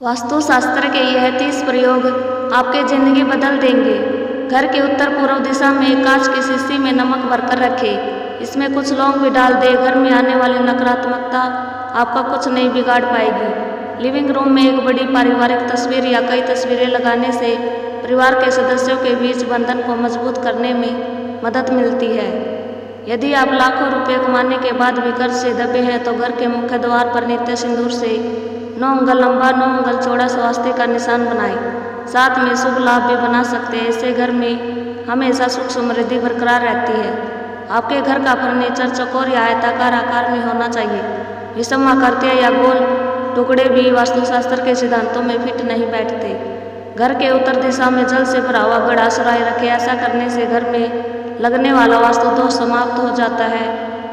वास्तुशास्त्र के यह 30 प्रयोग आपकी जिंदगी बदल देंगे। घर के उत्तर पूर्व दिशा में कांच की शीशी में नमक भरकर रखें। इसमें कुछ लौंग भी डाल दें। घर में आने वाली नकारात्मकता आपका कुछ नहीं बिगाड़ पाएगी। लिविंग रूम में एक बड़ी पारिवारिक तस्वीर या कई तस्वीरें लगाने से परिवार के सदस्यों के बीच बंधन को मजबूत करने में मदद मिलती है। यदि आप लाखों रुपए कमाने के बाद भी कर्ज से दबे हैं तो घर के मुख्य द्वार पर नित्य सिंदूर से 9 अंगल लंबा 9 अंगल चौड़ा स्वास्तिक का निशान बनाएं। साथ में शुभ लाभ भी बना सकते हैं। इससे घर में हमेशा सुख समृद्धि बरकरार रहती है। आपके घर का फर्नीचर चौकोर या आयताकार आकार में होना चाहिए। विषम आकृतियां या गोल टुकड़े भी वास्तुशास्त्र के सिद्धांतों में फिट नहीं बैठते। घर के उत्तर दिशा में जल से भरा हुआ घड़ा सुराही रखें। ऐसा करने से घर में लगने वाला वास्तु दोष समाप्त हो जाता है।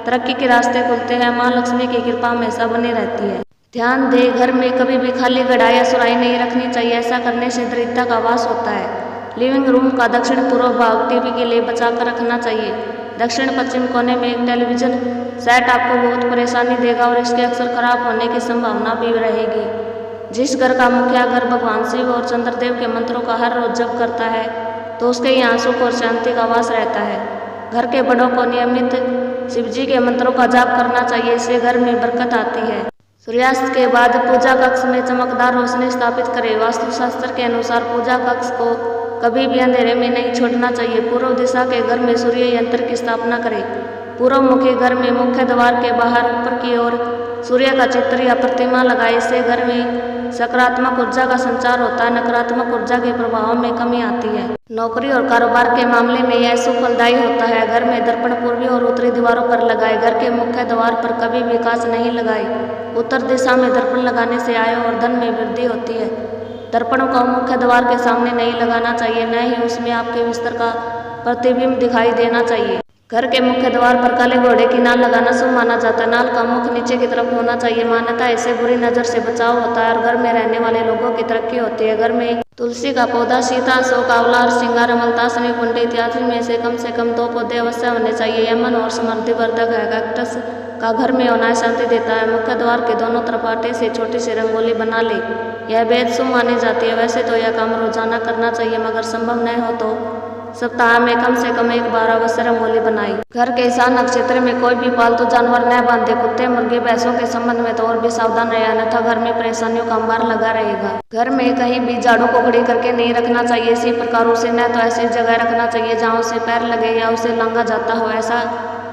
तरक्की के रास्ते खुलते हैं। माँ लक्ष्मी की कृपा हमेशा बनी रहती है। ध्यान दें, घर में कभी भी खाली घड़ा या सुराही नहीं रखनी चाहिए। ऐसा करने से दरिद्रता का वास होता है। लिविंग रूम का दक्षिण पूर्व भाग टीवी के लिए बचाकर रखना चाहिए। दक्षिण पश्चिम कोने में एक टेलीविजन सेट आपको बहुत परेशानी देगा और इसके अक्सर खराब होने की संभावना भी रहेगी। जिस घर का मुखिया घर भगवान शिव और चंद्रदेव के मंत्रों का हर रोज जप करता है तो उसके यहाँ सुख और शांति का वास रहता है। घर के बड़ों को नियमित शिव जी के मंत्रों का जाप करना चाहिए। इससे घर में बरकत आती है। सूर्यास्त के बाद पूजा कक्ष में चमकदार रोशनी स्थापित करें। वास्तुशास्त्र के अनुसार पूजा कक्ष को कभी भी अंधेरे में नहीं छोड़ना चाहिए। पूर्व दिशा के घर में सूर्य यंत्र की स्थापना करें। पूर्व मुखी घर में मुख्य द्वार के बाहर ऊपर की ओर सूर्य का चित्र या प्रतिमा लगाए। इससे घर में सकारात्मक ऊर्जा का संचार होता है। नकारात्मक ऊर्जा के प्रभाव में कमी आती है। नौकरी और कारोबार के मामले में यह सुफलदायी होता है। घर में दर्पण पूर्वी और उत्तरी दीवारों पर लगाए। घर के मुख्य द्वार पर कभी भी कांच नहीं लगाए। उत्तर दिशा में दर्पण लगाने से आय और धन में वृद्धि होती है। दर्पणों को मुख्य द्वार के सामने नहीं लगाना चाहिए, न ही उसमें आपके बिस्तर का प्रतिबिंब दिखाई देना चाहिए। घर के मुख्य द्वार पर काले घोड़े की नाल लगाना शुभ माना जाता है। नाल का मुख नीचे की तरफ होना चाहिए। मान्यता इससे बुरी नजर से बचाव होता है और घर में रहने वाले लोगों की तरक्की होती है। घर में तुलसी का पौधा, सीता, अशोक, आंवला, श्रृंगार, अमलतासनी, कुंडी इत्यादि में से कम 2 पौधे अवश्य होने चाहिए। यमन और समृद्धि वर्धक है। कैक्टस का घर में होना शांति देता है। मुख्य द्वार के दोनों तरफ आटे से छोटी सी रंगोली बना ले। यह बेहद शुभ मानी जाती है। वैसे तो यह काम रोजाना करना चाहिए, मगर संभव न हो तो सप्ताह में कम से कम एक बार अवश्य रंगोली बनाई। घर के ईशान नक्षत्र में कोई भी पालतू जानवर न बांधे। कुत्ते, मुर्गे, भैंसों के संबंध में तो और भी सावधान रहे, अन्यथा घर में परेशानियों का अंबार लगा रहेगा। घर में कहीं भी झाड़ू को खड़ी करके नहीं रखना चाहिए। इसी प्रकार उसे न तो ऐसी जगह रखना चाहिए जहाँ उसे पैर लगे या उसे लांगा जाता हो। ऐसा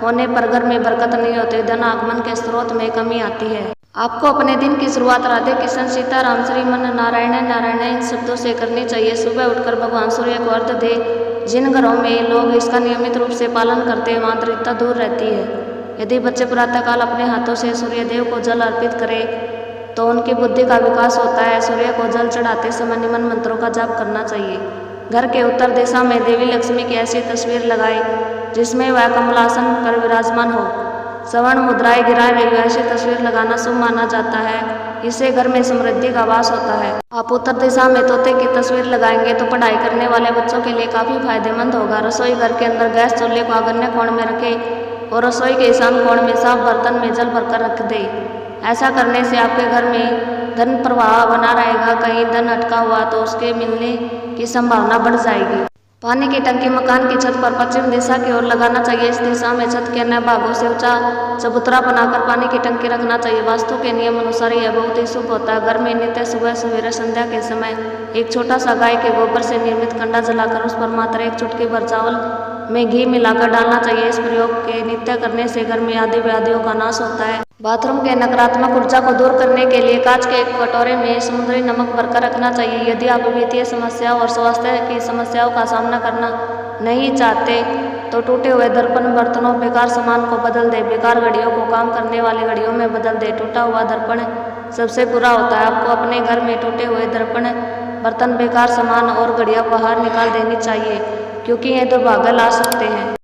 होने पर घर में बरकत नहीं होती। धन आगमन के स्रोत में कमी आती है। आपको अपने दिन की शुरुआत राधे कृष्ण, सीता राम, श्रीमन नारायण नारायण इन शब्दों से करनी चाहिए। सुबह उठकर भगवान सूर्य को अर्घ्य दे। जिन घरों में लोग इसका नियमित रूप से पालन करते हैं वहाँ दरिद्रता दूर रहती है। यदि बच्चे प्रातःकाल अपने हाथों से सूर्य देव को जल अर्पित करें तो उनकी बुद्धि का विकास होता है। सूर्य को जल चढ़ाते समय निम्न मंत्रों का जाप करना चाहिए। घर के उत्तर दिशा में देवी लक्ष्मी की ऐसी तस्वीर लगाए जिसमें वह कमलासन पर विराजमान हो। स्वर्ण मुद्राएं गिराए रही ऐसी तस्वीर लगाना शुभ माना जाता है। इससे घर में समृद्धि का वास होता है। आप उत्तर दिशा में तोते की तस्वीर लगाएंगे तो पढ़ाई करने वाले बच्चों के लिए काफी फायदेमंद होगा। रसोई घर के अंदर गैस चूल्हे को आग्नेय कोण में रखें और रसोई के ईशान कोण में साफ बर्तन में जल भरकर रख दे। ऐसा करने से आपके घर में धन प्रवाह बना रहेगा। कहीं धन अटका हुआ तो उसके मिलने की संभावना बढ़ जाएगी। पानी की टंकी मकान की छत पर पश्चिम दिशा की ओर लगाना चाहिए। इस दिशा में छत के अन्य भागों से ऊंचा चबूतरा बनाकर पानी की टंकी रखना चाहिए। वास्तु के नियम अनुसार यह बहुत ही शुभ होता है। घर में नित्य सुबह सवेरे संध्या के समय एक छोटा सा गाय के गोबर से निर्मित कंडा जलाकर उस पर मात्र एक चुटकी भर चावल में घी मिलाकर डालना चाहिए। इस प्रयोग के नित्य करने से घर में आदि व्याधियों का नाश होता है। बाथरूम के नकारात्मक ऊर्जा को दूर करने के लिए कांच के एक कटोरे में समुद्री नमक भरकर रखना चाहिए। यदि आप वित्तीय समस्याओं और स्वास्थ्य की समस्याओं का सामना करना नहीं चाहते तो टूटे हुए दर्पण, बर्तनों, बेकार सामान को बदल दे। बेकार घड़ियों को काम करने वाली घड़ियों में बदल दे। टूटा हुआ दर्पण सबसे बुरा होता है। आपको अपने घर में टूटे हुए दर्पण, बर्तन, बेकार सामान और घड़ियां बाहर निकाल देनी चाहिए क्योंकि ये दुर्भाग्य ला सकते हैं।